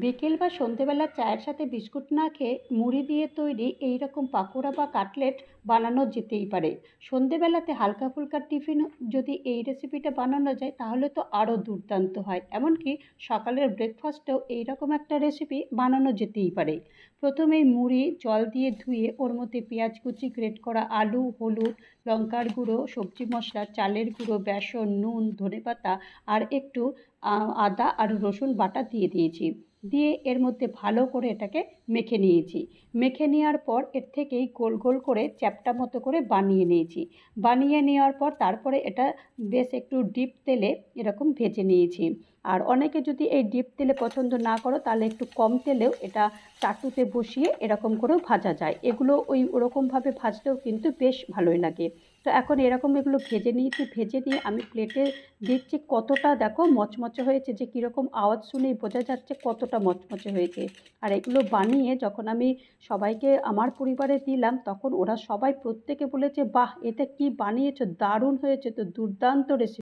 বিকেল বা সন্ধেবেলা চায়ের সাথে বিস্কুট না খেয়ে মুড়ি দিয়ে তৈরি এই রকম পাকোড়া বা কাটলেট বানানো যেতেই পারে। সন্ধেবেলাতে হালকা ফুলকা টিফিন যদি এই রেসিপিটা বানানো যায় তাহলে তো আরও দুর্দান্ত হয়। এমনকি সকালের ব্রেকফাস্টেও এই রকম একটা রেসিপি বানানো যেতেই পারে। প্রথমেই মুড়ি জল দিয়ে ধুয়ে ওর মধ্যে পেঁয়াজ কুচি, গ্রেট করা আলু, হলুদ, লঙ্কার গুঁড়ো, সবজি মশলা, চালের গুঁড়ো, বেসন, নুন, ধনেপাতা আর একটু আদা আর রসুন বাটা দিয়ে দিয়েছি। দিয়ে এর মধ্যে ভালো করে এটাকে মেখে নিয়েছি। মেখে নেওয়ার পর এর থেকেই গোল গোল করে চ্যাপ্টা মতো করে বানিয়ে নিয়েছি। বানিয়ে নেওয়ার পর তারপরে এটা বেশ একটু ডিপ তেলে এরকম ভেজে নিয়েছি। আর অনেকে যদি এই ডিপ তেলে পছন্দ না করো তাহলে একটু কম তেলেও এটা চাটুতে বসিয়ে এরকম করেও ভাজা যায়। এগুলো ওই ওরকমভাবে ভাজলেও কিন্তু বেশ ভালোই লাগে। তো এখন এরকম এগুলো ভেজে নিয়েছি। ভেজে নিয়ে আমি প্লেটে দেখছি কতটা, দেখো মচমচে হয়েছে, যে কীরকম আওয়াজ শুনেই বোঝা যাচ্ছে কতটা মচমচে হয়েছে। আর এগুলো বানিয়ে যখন আমি সবাইকে আমার পরিবারে দিলাম তখন ওরা সবাই প্রত্যেকে বলেছে, বাহ, এটা কি বানিয়েছো, দারুণ হয়েছে, তো দুর্দান্ত রেসিপি।